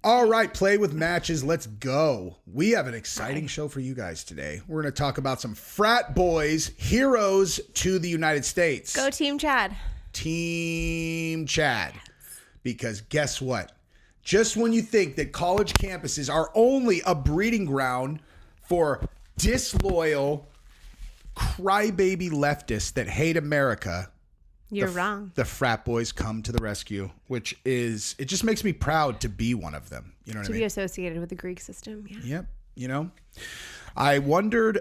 All right, play with matches. Let's go. We have an exciting show for you guys today. We're going to talk about some frat boys, heroes to the United States. Go Team Chad. Team Chad. Because guess what? Just when you think that college campuses are only a breeding ground for disloyal, crybaby leftists that hate America, You're wrong. The frat boys come to the rescue, which is, it just makes me proud to be one of them. You know what I mean? To be associated with the Greek system. Yeah. Yep. You know, I wondered,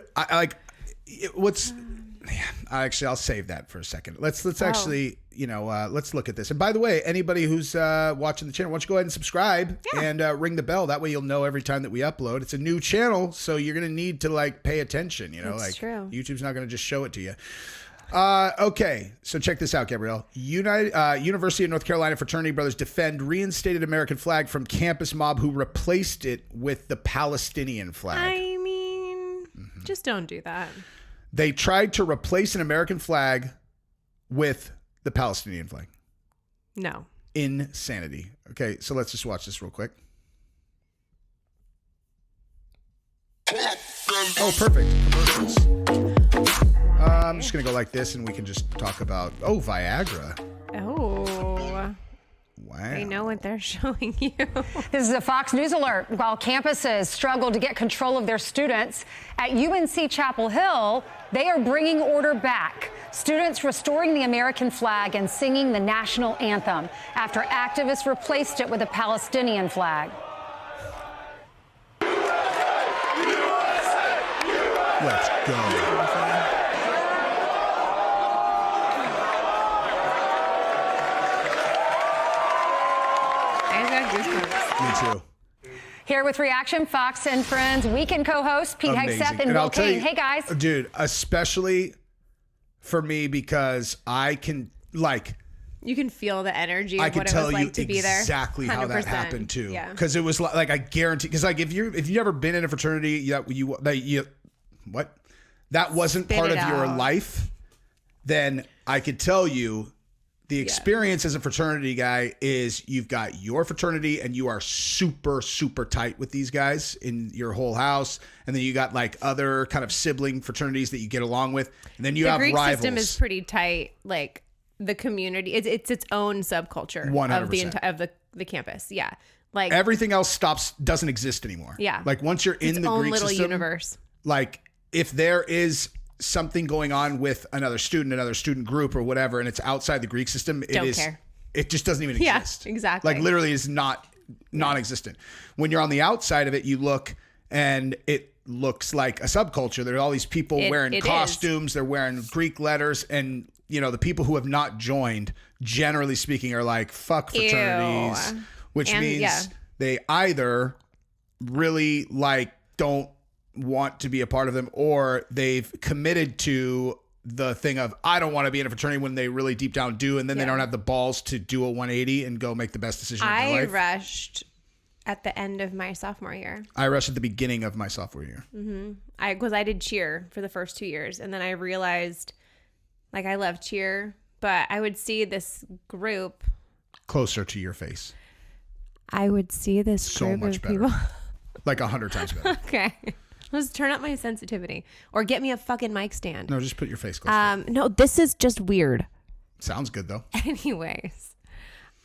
actually, I'll save that for a second. Let's actually, let's look at this. And by the way, anybody who's watching the channel, why don't you go ahead and subscribe and ring the bell. That way you'll know every time that we upload. It's a new channel, so you're going to need to pay attention. That's true. YouTube's not going to just show it to you. Okay, so check this out, Gabrielle. University of North Carolina fraternity brothers defend reinstated American flag from campus mob who replaced it with the Palestinian flag. I mean, just don't do that. They tried to replace an American flag with the Palestinian flag. No. Insanity. Okay, so let's just watch this real quick. Oh, perfect. Commercials. I'm just going to go like this and we can just talk about, Viagra. Oh. Wow. I know what they're showing you. This is a Fox News alert. While campuses struggle to get control of their students, at UNC Chapel Hill, they are bringing order back. Students restoring the American flag and singing the national anthem after activists replaced it with a Palestinian flag. Let's go. Me too. Here with reaction, Fox and Friends weekend co-host Pete Hegseth and Will Kane. Hey guys. Dude, especially for me because I can you can feel the energy of I can what it tell was you like to be there. Exactly how that happened too. Yeah. Because it was I guarantee, because if you've ever been in a fraternity that wasn't part of your life, then I could tell you the experience as a fraternity guy is you've got your fraternity and you are super, super tight with these guys in your whole house. And then you got other kind of sibling fraternities that you get along with. And then you have rivals. The Greek system is pretty tight. The community, it's its own subculture 100%. of the campus. Yeah. Everything else doesn't exist anymore. Yeah. Once you're in the own Greek little system, universe. If there is something going on with another student group or whatever, and it's outside the Greek system, it just doesn't even exist. Yeah, exactly. Literally is non-existent. When you're on the outside of it, you look and it looks like a subculture. There are all these people wearing costumes. They're wearing Greek letters, and the people who have not joined, generally speaking, are like, fuck fraternities, which means they either really don't want to be a part of them, or they've committed to the thing of, I don't want to be in a fraternity, when they really deep down do, and then they don't have the balls to do a 180 and go make the best decision of their life. I rushed at the end of my sophomore year. I rushed at the beginning of my sophomore year. Because I did cheer for the first 2 years, and then I realized I love cheer, but I would see this group closer to your face. I would see this group much of better. people 100 times better. Okay. Let's turn up my sensitivity, or get me a fucking mic stand. No, just put your face close. No, this is just weird. Sounds good though. Anyways,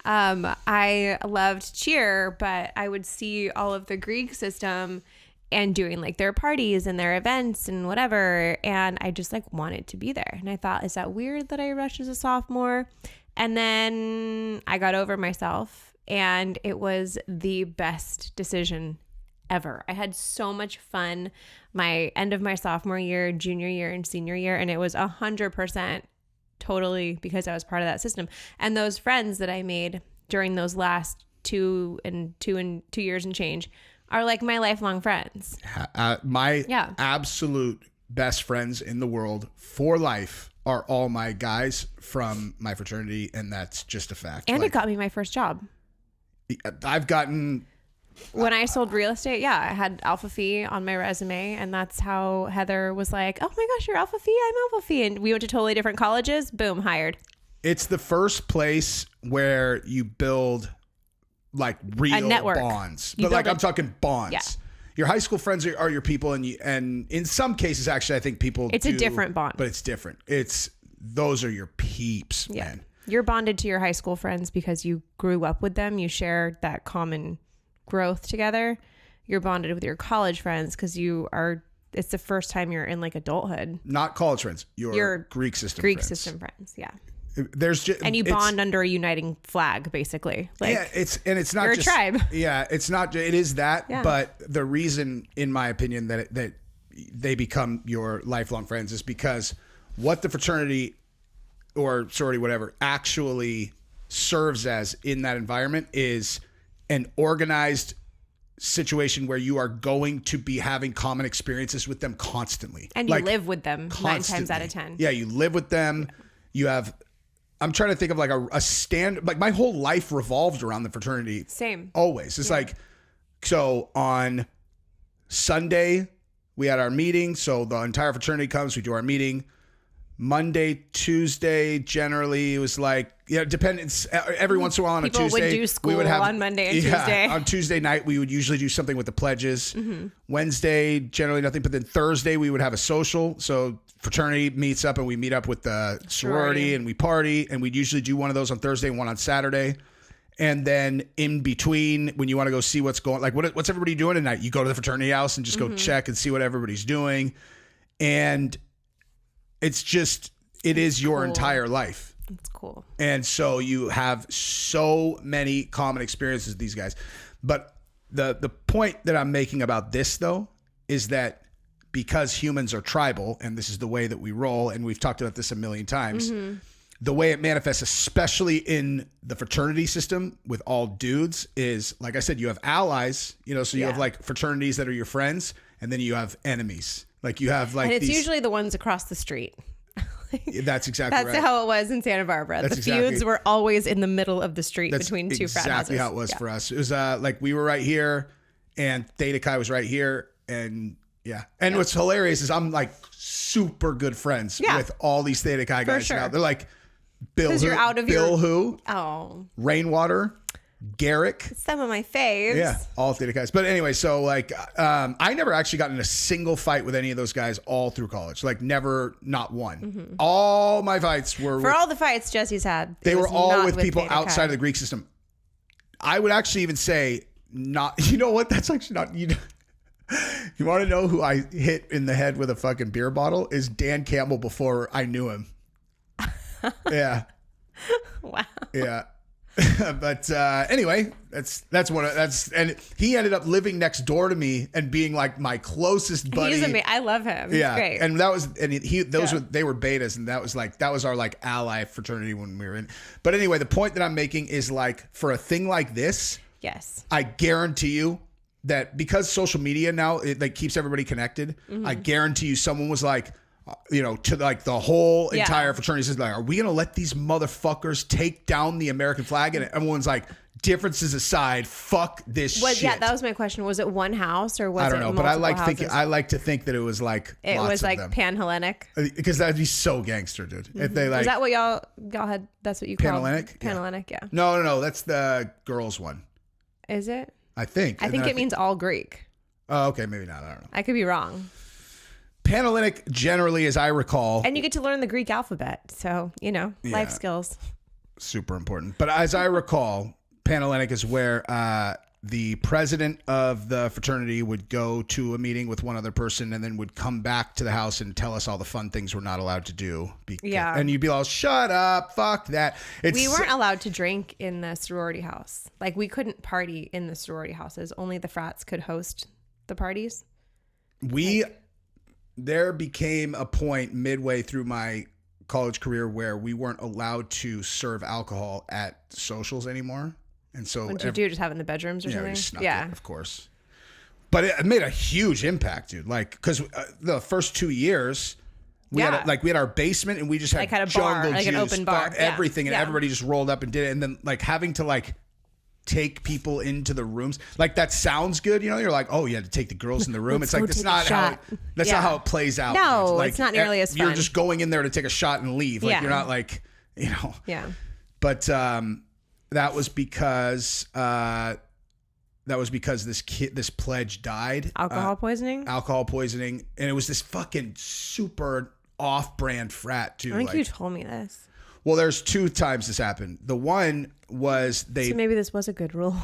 I loved cheer, but I would see all of the Greek system and doing their parties and their events and whatever, and I just wanted to be there. And I thought, is that weird that I rushed as a sophomore? And then I got over myself, and it was the best decision ever. I had so much fun my end of my sophomore year, junior year, and senior year, and it was 100% totally because I was part of that system. And those friends that I made during those last two years and change are my lifelong friends. My absolute best friends in the world for life are all my guys from my fraternity, and that's just a fact. And it got me my first job. I've gotten... When I sold real estate, I had Alpha Phi on my resume, and that's how Heather was like, oh my gosh, you're Alpha Phi, I'm Alpha Phi. And we went to totally different colleges. Boom, hired. It's the first place where you build like real network. bonds. You But like build I'm talking bonds. Yeah. Your high school friends are your people, and in some cases, actually, I think people. It's a different bond, but it's different. Those are your peeps, man. You're bonded to your high school friends because you grew up with them. You share that common growth together. You're bonded with your college friends because it's the first time you're in like adulthood. Not college friends. Your Greek system friends. Yeah. And you bond under a uniting flag, basically. Like, yeah, it's not you're just a tribe. Yeah, it's not. It is that, Yeah. but the reason, in my opinion, that they become your lifelong friends is because what the fraternity or sorority, whatever, actually serves as in that environment is an organized situation where you are going to be having common experiences with them constantly, and you live with them constantly. 9 times out of 10. Yeah, you live with them. You have. I'm trying to think of like a stand, like my whole life revolved around the fraternity. Same. Always. It's like, so on Sunday, we had our meeting. So the entire fraternity comes, we do our meeting. Monday, Tuesday, generally it was like, depends. Every once in a while on People a Tuesday. would do school on Monday and Tuesday. On Tuesday night, we would usually do something with the pledges. Mm-hmm. Wednesday, generally nothing. But then Thursday, we would have a social. So fraternity meets up and we meet up with the sorority and we party. And we'd usually do one of those on Thursday and one on Saturday. And then in between, when you want to go see what's going, like what's everybody doing tonight? You go to the fraternity house and just go check and see what everybody's doing. And it's just, it is your entire life. It's cool. And so you have so many common experiences with these guys. But the point that I'm making about this, though, is that because humans are tribal, and this is the way that we roll, and we've talked about this a million times, the way it manifests, especially in the fraternity system with all dudes, is, like I said, you have allies, so you have like fraternities that are your friends, and then you have enemies. Like you have like, and it's usually the ones across the street. That's exactly right. That's how it was in Santa Barbara. The feuds were always in the middle of the street between two frat houses. Exactly how it was for us. It was like we were right here, and Theta Chi was right here, and And what's hilarious is I'm like super good friends with all these Theta Chi guys now. They're like Bill Who, Rainwater, Garrick. Some of my faves. Yeah, all Theta guys. But anyway, so like I never actually got in a single fight with any of those guys all through college. Like never, not one. All my fights were all the fights Jesse's had. They were all with people outside of the Greek system. I would actually even say not. You know what? That's actually not. You want to know who I hit in the head with a fucking beer bottle? Is Dan Campbell before I knew him. Yeah. Wow. Yeah. But anyway, and he ended up living next door to me and being like my closest buddy. He's amazing. I love him. He's great. And they were betas, and that was our like ally fraternity when we were in. But anyway, the point that I'm making is like for a thing like this, yes, I guarantee you that because social media now it like keeps everybody connected. I guarantee you someone was like, to like the whole entire fraternity says like, are we going to let these motherfuckers take down the American flag? And everyone's like, differences aside, fuck this shit. Yeah, that was my question. Was it one house or was it multiple houses? But I like to think that it was like lots of them. Pan-Hellenic. Because that'd be so gangster, dude. If they like, is that what y'all had? That's what you called Pan-Hellenic? Pan-Hellenic, yeah. No, that's the girls one. Is it? I think. I think it means all Greek. Oh, okay, maybe not. I don't know. I could be wrong. Panhellenic, generally, as I recall. And you get to learn the Greek alphabet. So, life skills. Super important. But as I recall, Panhellenic is where the president of the fraternity would go to a meeting with one other person and then would come back to the house and tell us all the fun things we're not allowed to do. And you'd be all, shut up, fuck that. We weren't allowed to drink in the sorority house. Like, we couldn't party in the sorority houses. Only the frats could host the parties. There became a point midway through my college career where we weren't allowed to serve alcohol at socials anymore. And so what did you do? Just have it in the bedrooms or something? Just snuck it, of course. But it made a huge impact, dude. Like, because the first 2 years, we had our basement and we just had a bar, like an open bar, everything, and everybody just rolled up and did it. And then like having to like take people into the rooms, like that sounds good, you're like, oh, you had to take the girls in the room. It's like that's not how it plays out. No, like, it's not nearly as fun. You're just going in there to take a shot and leave. Like you're not like, Yeah. But that was because this pledge died. Alcohol poisoning? Alcohol poisoning. And it was this fucking super off-brand frat, too. I think you told me this. Well, there's 2 times this happened. The one was So maybe this was a good rule.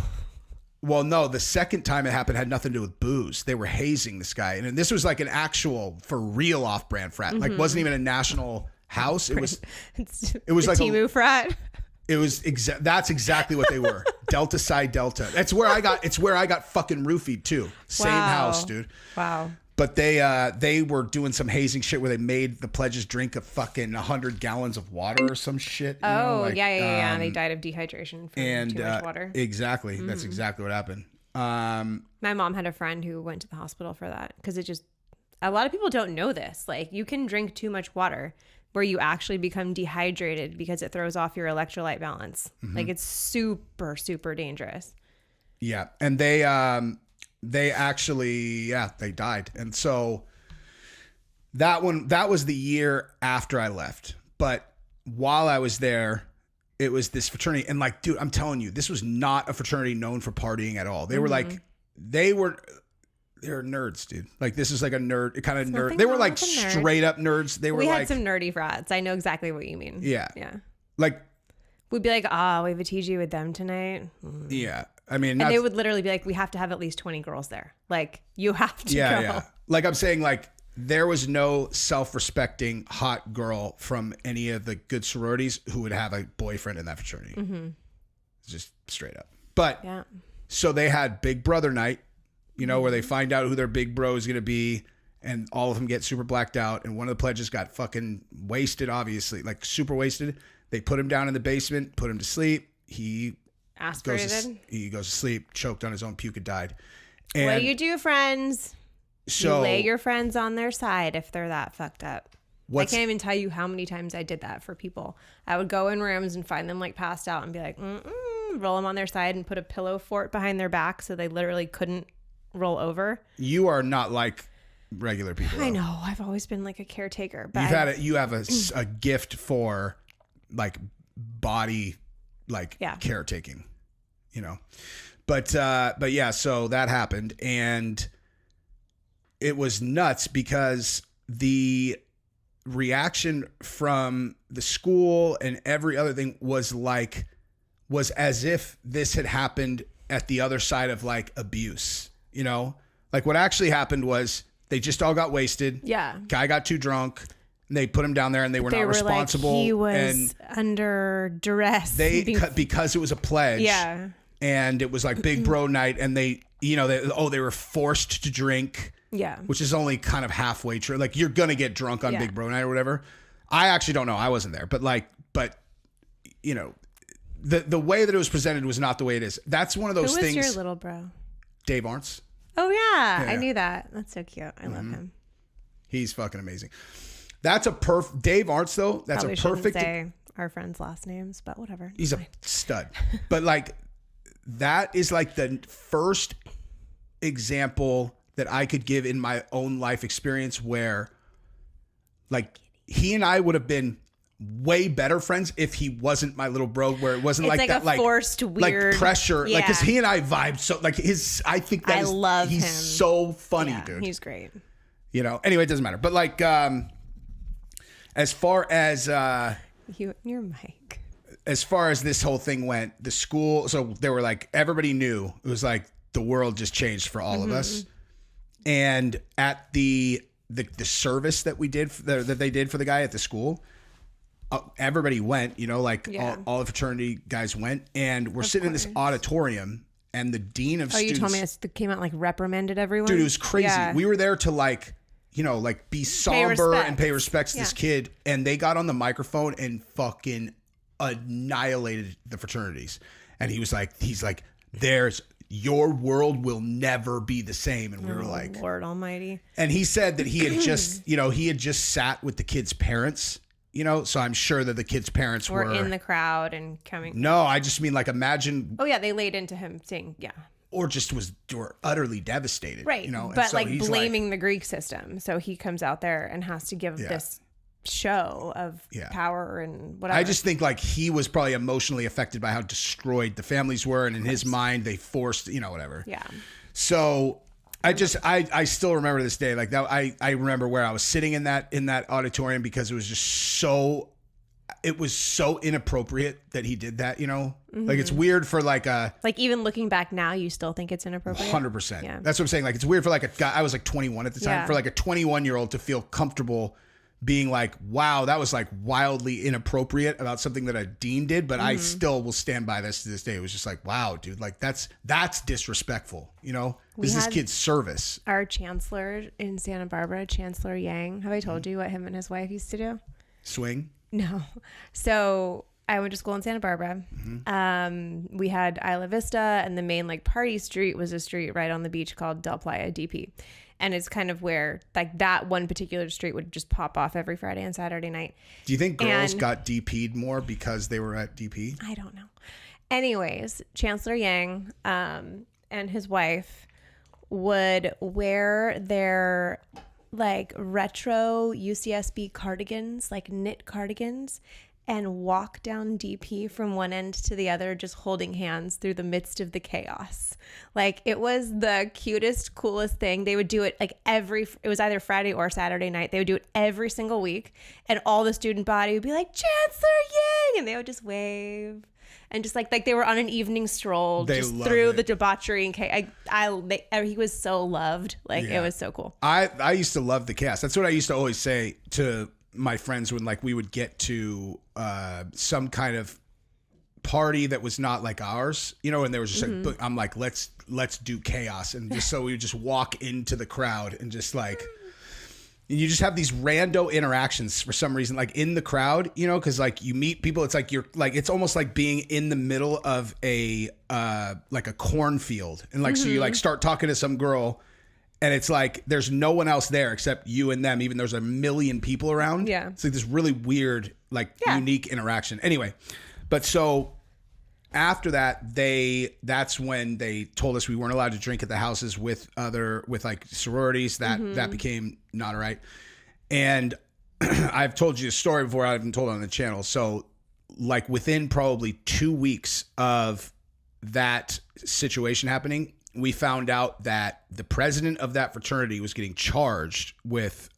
Well, no, the second time it happened had nothing to do with booze. They were hazing this guy. And this was like an actual, for real off-brand frat. Mm-hmm. Like, wasn't even a national house. It was like Timu frat. It was that's exactly what they were. Delta Psi Delta. It's where I got fucking roofied too. Same house, dude. Wow. But they were doing some hazing shit where they made the pledges drink a fucking 100 gallons of water or some shit. Yeah. They died of dehydration from too much water. Exactly. That's exactly what happened. My mom had a friend who went to the hospital for that because a lot of people don't know this. Like, you can drink too much water where you actually become dehydrated because it throws off your electrolyte balance. Mm-hmm. Like, it's super, super dangerous. Yeah. And they actually, they died. And so that was the year after I left. But while I was there, it was this fraternity. And like, dude, I'm telling you, this was not a fraternity known for partying at all. They were like, they're nerds, dude. Like, this is like a nerd kind of nerd. They were like straight up nerds. We had some nerdy frats. I know exactly what you mean. Yeah. Yeah. Like, we'd be like, we have a TG with them tonight. Yeah. I mean, and they would literally be like, we have to have at least 20 girls there. Like, you have to go. Yeah. Like, I'm saying, like, there was no self-respecting hot girl from any of the good sororities who would have a boyfriend in that fraternity. Mm-hmm. Just straight up. But so they had Big Brother night, where they find out who their big bro is going to be, and all of them get super blacked out. And one of the pledges got fucking wasted, obviously, like super wasted. They put him down in the basement, put him to sleep. He aspirated. He goes to sleep, choked on his own puke, and died. And what do you do, friends? So you lay your friends on their side if they're that fucked up. I can't even tell you how many times I did that for people. I would go in rooms and find them like passed out and be like, roll them on their side and put a pillow fort behind their back so they literally couldn't roll over. You are not like regular people. I know. I've always been like a caretaker. But you have a gift for like body caretaking, But yeah, so that happened, and it was nuts because the reaction from the school and every other thing was as if this had happened at the other side of like abuse, Like, what actually happened was they just all got wasted. Yeah. Guy got too drunk. And they put him down there, and they were not responsible. Like, he was under duress. Because it was a pledge. Yeah. And it was like big bro night, and they were forced to drink. Yeah. Which is only kind of halfway true. Like, you're gonna get drunk on big bro night or whatever. I actually don't know. I wasn't there, but the way that it was presented was not the way it is. That's one of those things. Who was your little bro? Dave Arntz. Oh yeah, I knew that. That's so cute. I love him. He's fucking amazing. That's Dave Arntz, though. That's probably a perfect. Say our friends' last names, but whatever. He's a stud. But like, that is like the first example that I could give in my own life experience where, like, he and I would have been way better friends if he wasn't my little bro. Where it wasn't like that, like forced weird, like pressure, like, because he and I vibed so. Like, I think that I love he's him. so funny, dude. He's great. Anyway, it doesn't matter. But like, as far as your mic, as far as this whole thing went, the school. So they were like, everybody knew it was like the world just changed for all of us. And at the service that we did that they did for the guy at the school, everybody went. All the fraternity guys went, and we're sitting in this auditorium. And the dean of students. You told me this came out, like, reprimanded everyone. Dude, it was crazy. Yeah. We were there to be somber and pay respects to this kid. And they got on the microphone and fucking annihilated the fraternities. And he's like, your world will never be the same. And we were like, Lord Almighty. And he said that he had just sat with the kids' parents. So I'm sure that the kids' parents were in the crowd and coming. No, I just mean, like, imagine. Oh yeah, they laid into him saying, or just were utterly devastated, right? But so like blaming the Greek system, so he comes out there and has to give this show of power and whatever. I just think like he was probably emotionally affected by how destroyed the families were, and in his mind they forced, whatever. Yeah. So I still remember this day like that. I remember where I was sitting in that auditorium because it was just so inappropriate that he did that, like it's weird for like even looking back now, you still think it's inappropriate. 100%. Yeah. That's what I'm saying. Like it's weird for like a guy, I was like 21 at the time, for like a 21-year-old to feel comfortable being like, wow, that was like wildly inappropriate about something that a dean did, but I still will stand by this to this day. It was just like, wow, dude, like that's disrespectful, This is kid's service. Our chancellor in Santa Barbara, Chancellor Yang, have I told you what him and his wife used to do? Swing? No. So I went to school in Santa Barbara. We had Isla Vista, and the main like party street was a street right on the beach called Del Playa DP. And it's kind of where like that one particular street would just pop off every Friday and Saturday night. Do you think girls got DP'd more because they were at DP? I don't know. Anyways, Chancellor Yang and his wife would wear their like retro UCSB cardigans, like knit cardigans, and walk down DP from one end to the other, just holding hands through the midst of the chaos. Like it was the cutest, coolest thing. They would do it like it was either Friday or Saturday night. They would do it every single week. And all the student body would be like, Chancellor Yang! And they would just wave. And just like they were on an evening stroll just through the debauchery and chaos. He was so loved. Like it was so cool. I used to love the chaos. That's what I used to always say to my friends when like we would get to some kind of party that was not like ours, and there was just like, I'm like, let's do chaos. And just so we would just walk into the crowd and just like, you just have these rando interactions for some reason, like in the crowd, because like you meet people. It's like you're like, it's almost like being in the middle of a like a cornfield. And like, so you like start talking to some girl and it's like, there's no one else there except you and them, even though there's a million people around. Yeah. It's like this really weird, like unique interaction. Anyway, but so after that, that's when they told us we weren't allowed to drink at the houses with like sororities. That became not all right. And I've told you a story before. I haven't told it on the channel. So like within probably 2 weeks of that situation happening, we found out that the president of that fraternity was getting charged with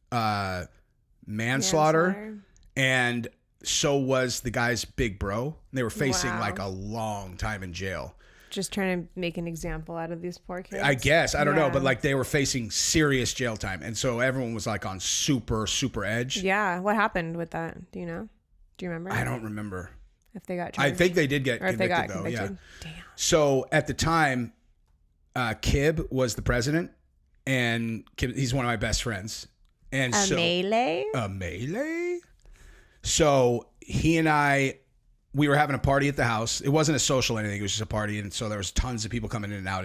manslaughter. And so was the guy's big bro. They were facing like a long time in jail. Just trying to make an example out of these poor kids. I guess. I don't know. But like they were facing serious jail time. And so everyone was like on super, super edge. Yeah. What happened with that? Do you know? Do you remember? I don't remember. If they got charged. I think they did get convicted though. Yeah. Damn. So at the time, Kib was the president. And Kib, he's one of my best friends. And a melee? So he and we were having a party at the house. It wasn't a social anything. It was just a party. And so there was tons of people coming in and out.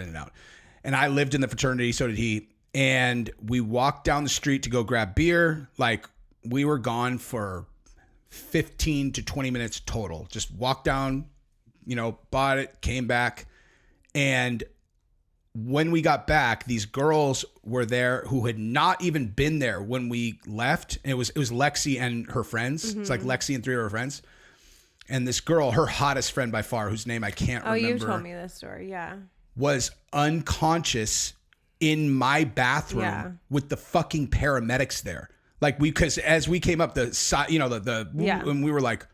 And I lived in the fraternity. So did he. And we walked down the street to go grab beer. Like we were gone for 15 to 20 minutes total. Just walked down, bought it, came back. And when we got back, these girls were there who had not even been there when we left. And it was Lexi and her friends. It's like Lexi and 3 of her friends. And this girl, her hottest friend by far, whose name I can't remember. Oh, you told me this story, yeah. Was unconscious in my bathroom with the fucking paramedics there. Like because as we came up the side, and we were like,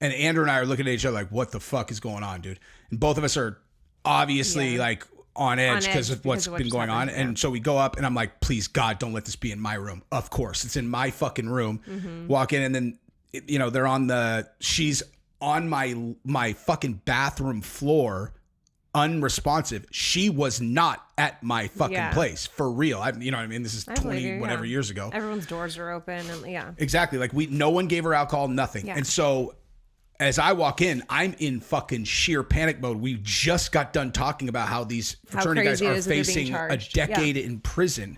and Andrew and I are looking at each other like, what the fuck is going on, dude? And both of us are obviously like on edge because of what's been going on. And so we go up and I'm like, please God, don't let this be in my room. Of course, it's in my fucking room. Walk in and then, she's on my fucking bathroom floor, unresponsive. She was not at my fucking place for real. You know what I mean? This is 20 whatever years ago. Everyone's doors are open and Exactly. Like no one gave her alcohol, nothing. And so as I walk in, I'm in fucking sheer panic mode. We just got done talking about how these fraternity guys are facing a decade in prison.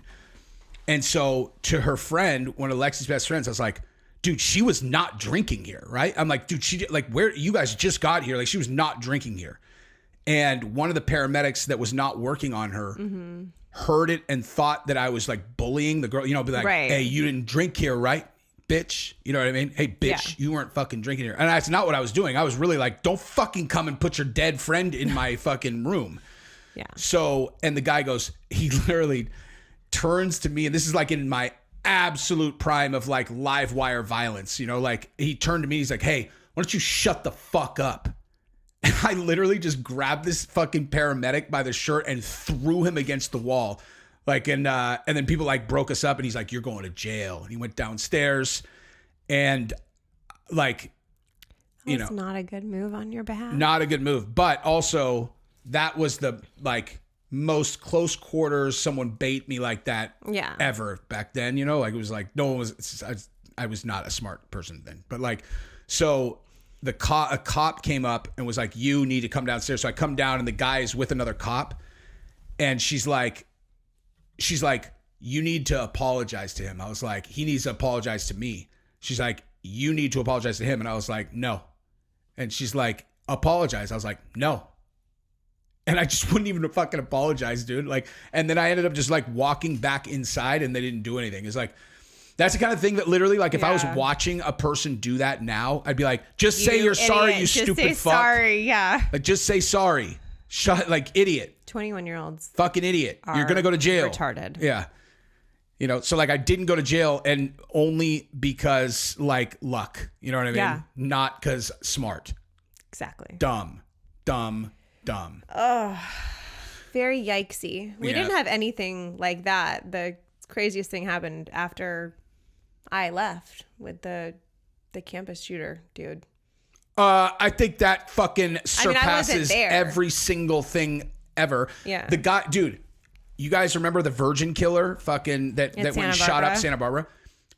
And so to her friend, one of Lexi's best friends, I was like, dude, she was not drinking here, right? I'm like, dude, where you guys just got here? Like she was not drinking here. And one of the paramedics that was not working on her heard it and thought that I was like bullying the girl, be like, hey, you didn't drink here, right? bitch. You know what I mean? Hey, bitch, you weren't fucking drinking here. And that's not what I was doing. I was really like, don't fucking come and put your dead friend in my fucking room. Yeah. So, and the guy goes, he literally turns to me, and this is like in my absolute prime of like live wire violence, you know, like he turned to me, he's like, hey, why don't you shut the fuck up? And I literally just grabbed this fucking paramedic by the shirt and threw him against the wall. Like, and then people like broke us up, and he's like, you're going to jail. And he went downstairs, and like, you know, not a good move on your behalf. Not a good move. But also that was the like most close quarters someone bait me like that ever back then, you know, like it was like, no one was, I was not a smart person then, but like, so a cop came up and was like, you need to come downstairs. So I come down, and the guy is with another cop, and she's like, you need to apologize to him. I was like, he needs to apologize to me. She's like, you need to apologize to him. And I was like, no. And she's like, apologize. I was like, no. And I just wouldn't even fucking apologize, dude. Like, and then I ended up just like walking back inside, and they didn't do anything. It's like, that's the kind of thing that literally, like, if I was watching a person do that now, I'd be like, just say you're sorry, you stupid fuck. Just say sorry, yeah. Like, just say sorry. Shut, like, idiot. 21-year-olds. Fucking idiot. You're going to go to jail. Retarded. Yeah. You know, so like I didn't go to jail, and only because like luck. You know what I mean? Yeah. Not because smart. Exactly. Dumb. Oh, very yikesy. We didn't have anything like that. The craziest thing happened after I left with the campus shooter dude. I think that fucking surpasses every single thing ever. Yeah. The guy, dude, you guys remember the virgin killer fucking that went shot up Santa Barbara?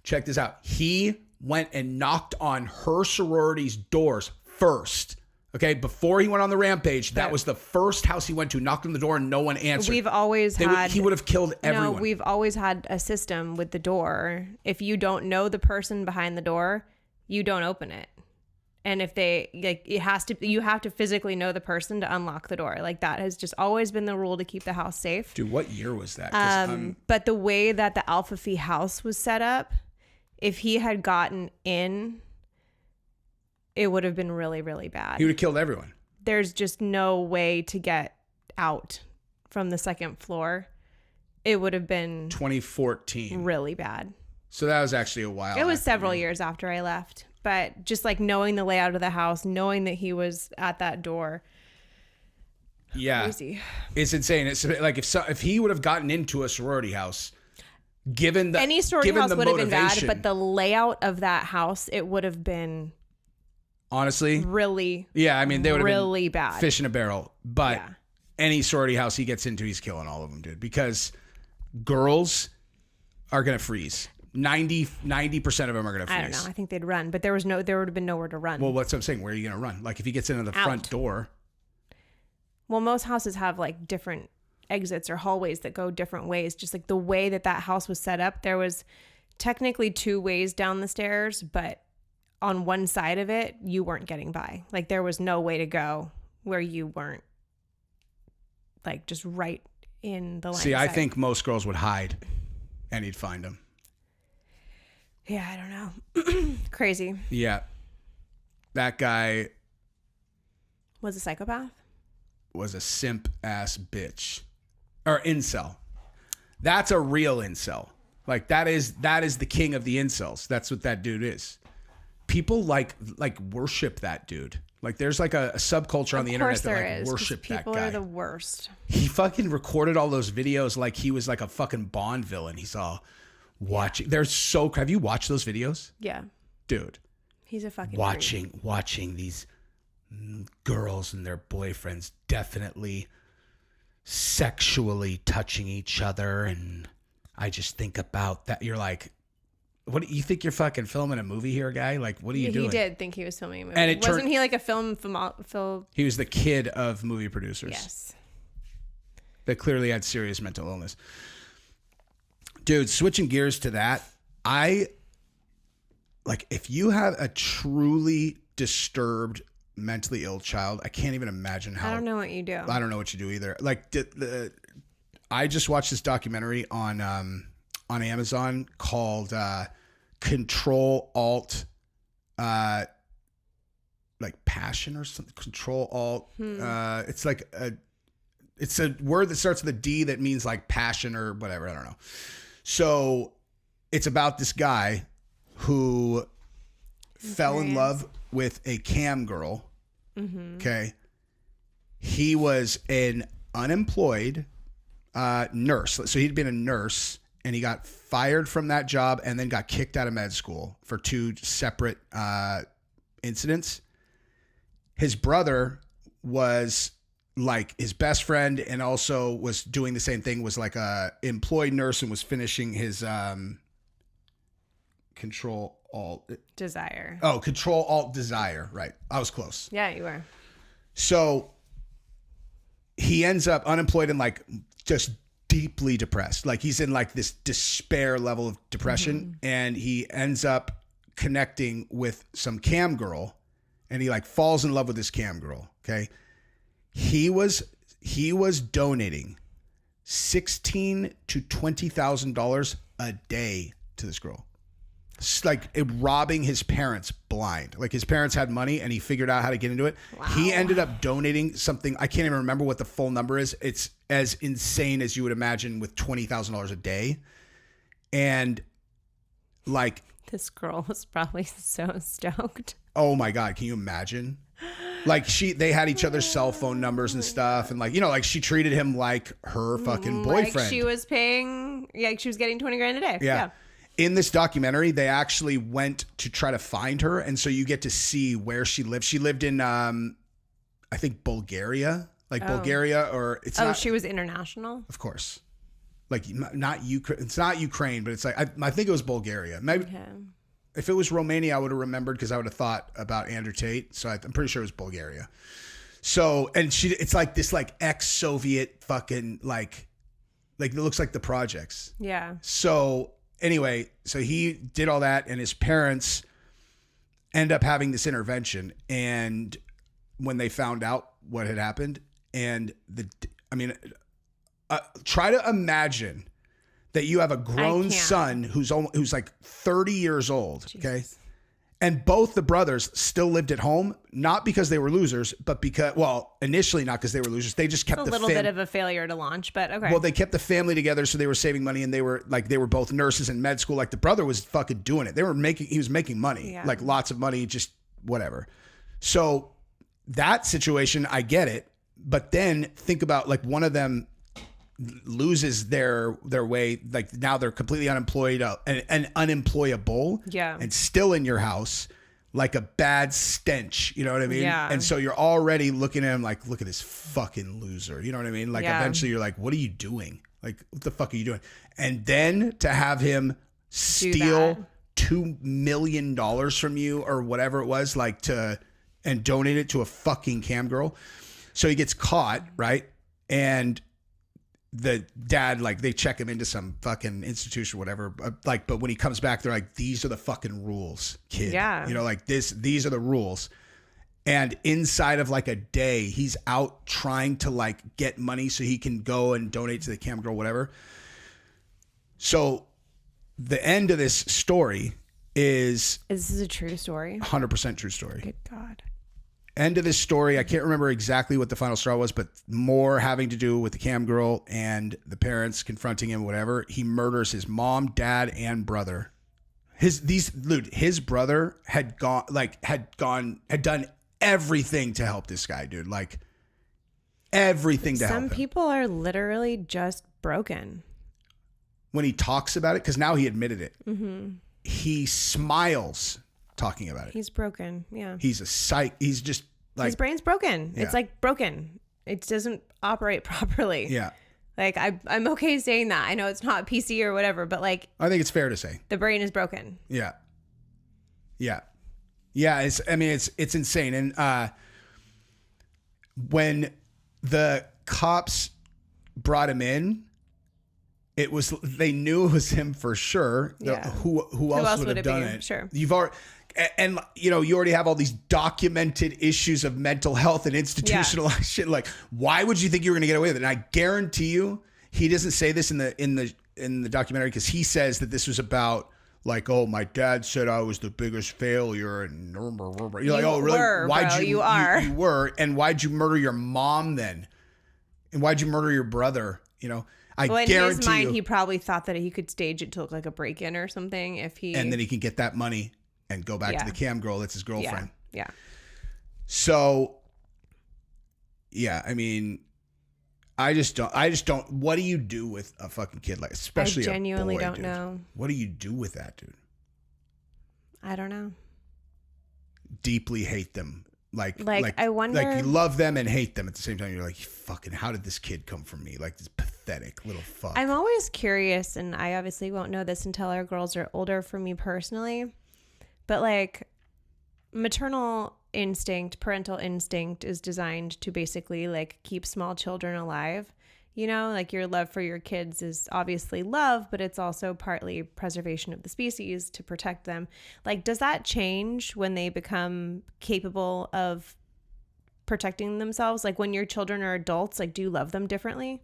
Check this out. He went and knocked on her sorority's doors first. Okay, before he went on the rampage, that was the first house he went to, knocked on the door, and no one answered. We've always had... He would have killed everyone. No, we've always had a system with the door. If you don't know the person behind the door, you don't open it. And if they... like, you have to physically know the person to unlock the door. Like, that has just always been the rule to keep the house safe. Dude, what year was that? But the way that the Alpha Phi house was set up, if he had gotten in... it would have been really, really bad. He would have killed everyone. There's just no way to get out from the second floor. It would have been 2014. Really bad. So that was actually a while. It was several years after I left. But just like knowing the layout of the house, knowing that he was at that door. Yeah. Crazy. It's insane. It's like if he would have gotten into a sorority house, given the any sorority house would have been bad, but the layout of that house, it would have been honestly really, yeah, I mean, they would have really been bad. Fish in a barrel. But any sorority house he gets into, he's killing all of them, dude. Because girls are gonna freeze. 90% of them are gonna freeze. I don't know. I think they'd run, but there would have been nowhere to run. Well, what's what I'm saying? Where are you gonna run? Like if he gets into the front door. Well, most houses have like different exits or hallways that go different ways. Just like the way that house was set up, there was technically 2 ways down the stairs, but on one side of it, you weren't getting by. Like there was no way to go where you weren't like just right in the line. See, I think most girls would hide and he'd find them. Yeah, I don't know. Crazy. Yeah. That guy was a psychopath? Was a simp ass bitch. Or incel. That's a real incel. Like that is the king of the incels. That's what that dude is. People like worship that dude. Like there's like a subculture on the internet that like worship that guy. People are the worst. He fucking recorded all those videos like he was like a fucking Bond villain. He's all watching. They're so. Have you watched those videos? Yeah. Dude. He's a fucking watching these girls and their boyfriends definitely sexually touching each other, and I just think about that. You're like, what do you think you're fucking filming a movie here, guy? Like, what are you doing? He did think he was filming a movie. And wasn't he like a film? He was the kid of movie producers. Yes. That clearly had serious mental illness. Dude, switching gears to that, if you have a truly disturbed, mentally ill child, I can't even imagine how. I don't know what you do. I don't know what you do either. Like, I just watched this documentary on Amazon called Control Alt, like passion or something. Control Alt. It's like it's a word that starts with a D that means like passion or whatever. I don't know. So it's about this guy who fell in love with a cam girl. Okay. He was an unemployed nurse. So he'd been a nurse and he got fired from that job and then got kicked out of med school for 2 separate incidents. His brother was like his best friend and also was doing the same thing, was like a employed nurse and was finishing his Control Alt Desire. Oh, Control Alt Desire. Right. I was close. Yeah, you were. So he ends up unemployed and like just deeply depressed. Like he's in like this despair level of depression, and he ends up connecting with some cam girl, and he like falls in love with this cam girl. Okay. He was donating $16,000 to $20,000 a day to this girl. It's like robbing his parents blind. Like his parents had money and he figured out how to get into it. Wow. He ended up donating something. I can't even remember what the full number is. It's as insane as you would imagine with $20,000 a day. And like, this girl was probably so stoked. Oh my God. Can you imagine? Like they had each other's cell phone numbers and stuff. And like, you know, like she treated him like her fucking boyfriend. Like she was paying, like she was getting $20,000 a day. Yeah. In this documentary, they actually went to try to find her. And so you get to see where she lived. She lived in, I think Bulgaria, Bulgaria, or it's not. She was international. Of course. Like not Ukraine. It's not Ukraine, but it's like, I think it was Bulgaria. Maybe if it was Romania, I would have remembered because I would have thought about Andrew Tate. So I'm pretty sure it was Bulgaria. So, and it's like this like ex-Soviet fucking like it looks like the projects. Yeah. So anyway, so he did all that and his parents end up having this intervention. And when they found out what had happened and try to imagine that you have a grown son who's like 30 years old. Jesus. Okay. And both the brothers still lived at home, not because they were losers, but because, well, initially not because they were losers. They just kept a little bit of a failure to launch, but okay. Well, they kept the family together, so they were saving money, and they were both nurses in med school. Like the brother was fucking doing it. He was making money, like lots of money, just whatever. So that situation, I get it. But then think about like one of them loses their way, like now they're completely unemployed and unemployable, and still in your house like a bad stench, you know what I mean? And so you're already looking at him like, look at this fucking loser, you know what I mean? Like eventually you're like, what are you doing? Like, what the fuck are you doing? And then to have him steal $2 million from you or whatever it was, like and donate it to a fucking cam girl. So he gets caught, right? And the dad, like they check him into some fucking institution or whatever. But when he comes back, they're like, these are the fucking rules, kid. Yeah. You know, like these are the rules. And inside of like a day, he's out trying to like get money so he can go and donate to the cam girl, whatever. So the end of this story is this a true story? 100% true story. Good God. End of this story, I can't remember exactly what the final straw was, but more having to do with the cam girl and the parents confronting him, whatever. He murders his mom, dad, and brother. His brother had done everything to help this guy, dude. Like everything to help him. Some people are literally just broken. When he talks about it, because now he admitted it, he smiles talking about it. He's broken. Yeah. He's a psych. He's just like his brain's broken. Yeah. It's like broken. It doesn't operate properly. Yeah. Like I'm okay saying that. I know it's not PC or whatever, but like I think it's fair to say the brain is broken. Yeah. Yeah. Yeah. It's insane. And when the cops brought him in, they knew it was him for sure. Yeah. Who else would have done it? Sure. You've already. And you already have all these documented issues of mental health and institutionalized shit. Like, why would you think you were going to get away with it? And I guarantee you, he doesn't say this in the documentary because he says that this was about like, oh, my dad said I was the biggest failure, and you're like, oh, really? Were, You were, and why'd you murder your mom then? And why'd you murder your brother? You know, I guarantee in his mind, you, he probably thought that he could stage it to look like a break-in or something and then he can get that money and go back to the cam girl. That's his girlfriend. Yeah. So, yeah, I mean, I just don't. What do you do with a fucking kid like, especially I genuinely a boy, don't dude? know. What do you do with that, dude? I don't know. Deeply hate them. Like I wonder, like you love them and hate them at the same time. You're like, fucking, how did this kid come from me? Like this pathetic little fuck. I'm always curious, and I obviously won't know this until our girls are older for me personally, but like maternal instinct, parental instinct is designed to basically like keep small children alive. You know, like your love for your kids is obviously love, but it's also partly preservation of the species to protect them. Like, does that change when they become capable of protecting themselves? Like when your children are adults, like, do you love them differently?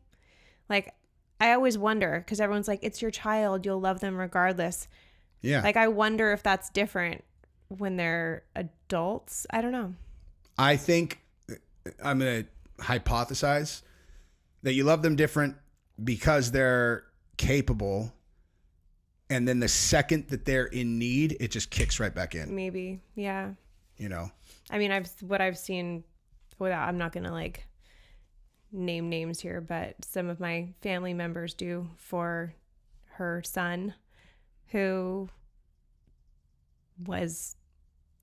Like, I always wonder, because everyone's like, it's your child, you'll love them regardless. Yeah. Like, I wonder if that's different when they're adults. I don't know. I think I'm going to hypothesize that you love them different because they're capable, and then the second that they're in need, it just kicks right back in. Maybe, yeah. You know, I mean, what I've seen, without, I'm not gonna like name names here, but some of my family members do for her son, who was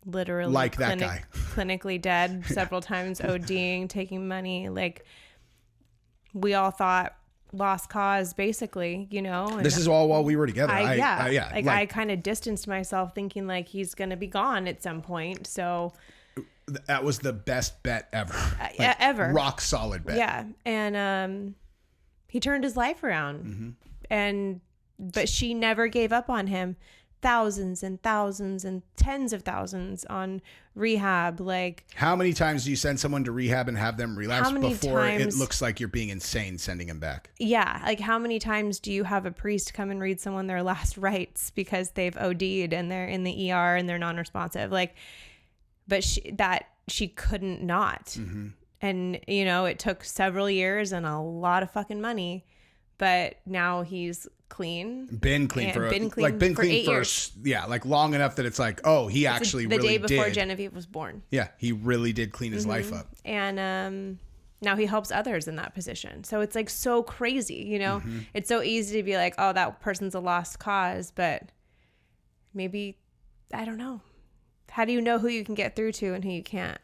literally like that guy, clinically dead several times, ODing, taking money, like. We all thought lost cause, basically, you know. And this is all while we were together. I kind of distanced myself, thinking like he's gonna be gone at some point. So that was the best bet ever. Ever. Rock solid bet. Yeah, and he turned his life around, but she never gave up on him. Thousands and thousands and tens of thousands on rehab. Like, how many times do you send someone to rehab and have them relapse before times, it looks like you're being insane sending them back? Yeah. Like, how many times do you have a priest come and read someone their last rites because they've OD'd and they're in the ER and they're non-responsive? Like, but she couldn't not. Mm-hmm. And, you know, it took several years and a lot of fucking money, but now he's clean. Been clean for 8 years. Yeah, like long enough that it's like, oh, he actually really did. The day before Genevieve was born. Yeah, he really did clean his life up. And now he helps others in that position. So it's like so crazy, you know? Mm-hmm. It's so easy to be like, oh, that person's a lost cause, but maybe, I don't know. How do you know who you can get through to and who you can't?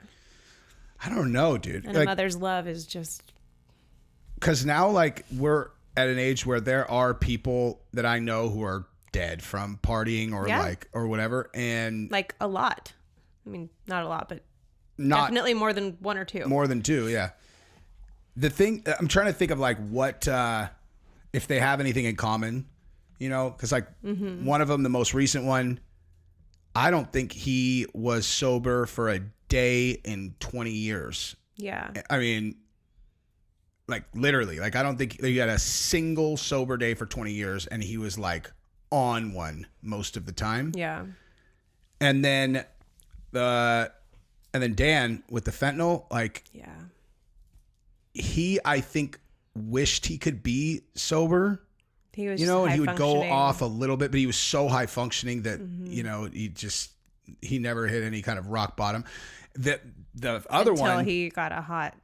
I don't know, dude. And a mother's love is just... Because now, like, we're at an age where there are people that I know who are dead from partying or whatever, and like a lot. I mean, not a lot, but definitely more than one or two. More than two, yeah. The thing I'm trying to think of, like, what if they have anything in common, you know? Because like one of them, the most recent one, I don't think he was sober for a day in 20 years. Yeah. I mean, like literally, like I don't think he had a single sober day for 20 years, and he was like on one most of the time. Yeah. And then Dan with the fentanyl, like, yeah, he, I think, wished he could be sober. He was, you know, and he would go off a little bit, but he was so high functioning that, you know, he never hit any kind of rock bottom. The other one, until he got a hot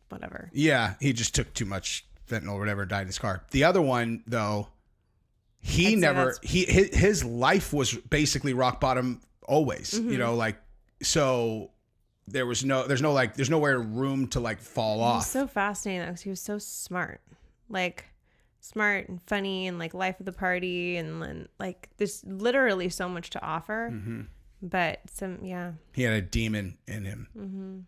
whatever. Yeah, he just took too much fentanyl or whatever, died in his car. The other one, though, his life was basically rock bottom always. You know, like, so there's nowhere room to like fall off. It's so fascinating because he was so smart, like smart and funny and like life of the party, and like there's literally so much to offer. But he had a demon in him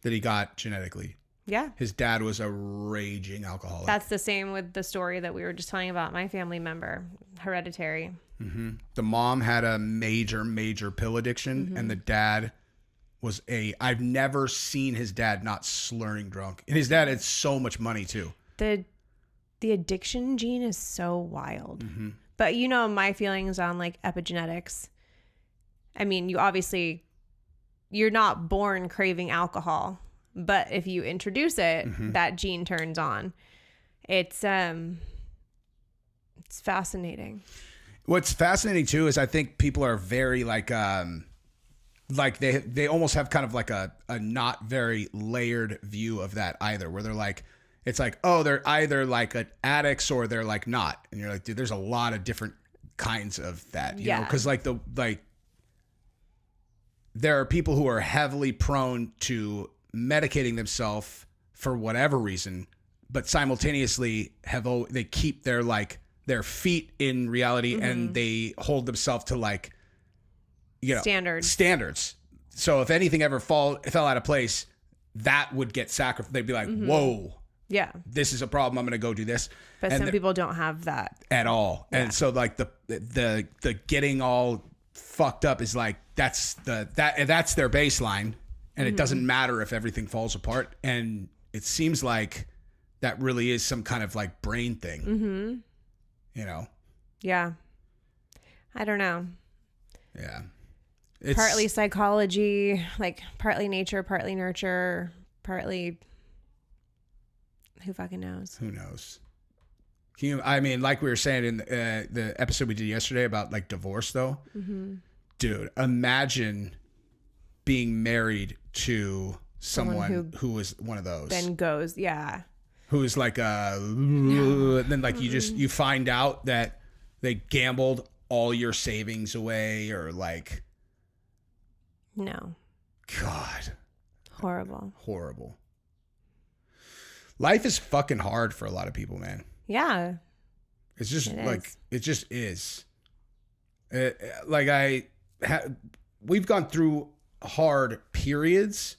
that he got genetically. Yeah. His dad was a raging alcoholic. That's the same with the story that we were just telling about my family member, hereditary. The mom had a major pill addiction, and the dad was I've never seen his dad not slurring drunk. And his dad had so much money too. The addiction gene is so wild. But you know my feelings on like epigenetics. I mean, you're not born craving alcohol, but if you introduce it, that gene turns on. It's fascinating. What's fascinating too is I think people are very like they almost have kind of like a not very layered view of that either, where they're like, it's like, oh, they're either like addicts or they're like not. And you're like, dude, there's a lot of different kinds of that, you know? Because there are people who are heavily prone to medicating themselves for whatever reason, but simultaneously they keep their feet in reality and they hold themselves to like, you know, standards. So if anything ever fell out of place, that would get sacrificed. They'd be like, whoa. Yeah, this is a problem. I'm going to go do this. But some people don't have that at all. Yeah. And so like the getting all fucked up is like, that's their baseline. And it doesn't matter if everything falls apart. And it seems like that really is some kind of like brain thing, you know? Yeah. I don't know. Yeah. It's partly psychology, like partly nature, partly nurture, partly... Who fucking knows? Who knows? I mean, like we were saying in the episode we did yesterday about like divorce, though, dude, imagine being married to someone who was one of those. Then goes, yeah. Who's like and then like you find out that they gambled all your savings away, or like, no. God. Horrible. Life is fucking hard for a lot of people, man. Yeah. It's just it just is. We've gone through hard periods,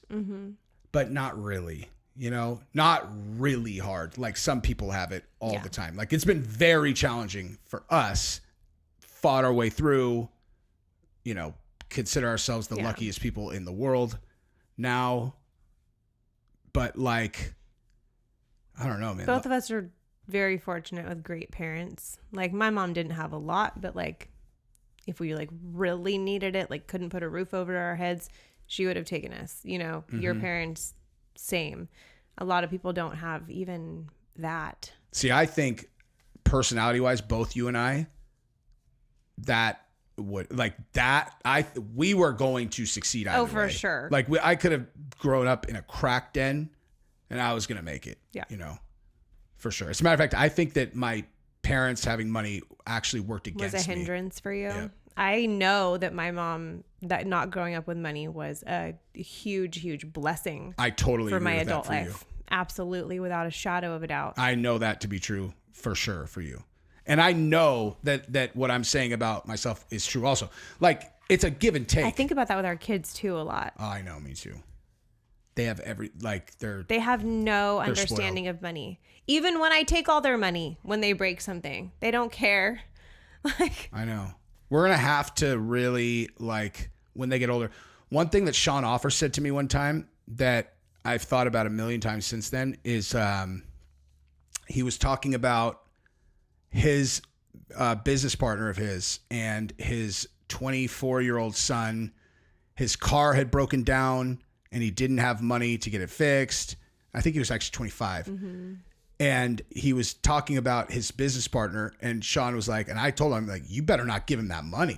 but not really, you know, not really hard. Like some people have it all the time. Like it's been very challenging for us, fought our way through, you know, consider ourselves the luckiest people in the world now. But like, I don't know, man. Both of us are very fortunate with great parents. Like my mom didn't have a lot, but like if we like really needed it, like couldn't put a roof over our heads, she would have taken us, you know. Your parents, same. A lot of people don't have even that. See, I think personality wise, both you and I, we were going to succeed either way. For sure. Like I could have grown up in a crack den and I was going to make it, you know, for sure. As a matter of fact, I think that my parents having money actually worked against me. Was a hindrance for you? Yeah. I know that my mom, that not growing up with money was a huge blessing. I totally for agree my with adult that for life. you. Absolutely, without a shadow of a doubt. I know that to be true for sure for you. And I know that what I'm saying about myself is true also. Like, it's a give and take. I think about that with our kids too a lot. Oh, I know, me too. They have they have no understanding of money. Even when I take all their money, when they break something, they don't care. Like, I know. We're going to have to really, like, when they get older. One thing that Sean Offer said to me one time that I've thought about a million times since then is he was talking about his business partner of his and his 24-year-old son. His car had broken down and he didn't have money to get it fixed. I think he was actually 25. And he was talking about his business partner, and Sean was like, and I told him, like, you better not give him that money.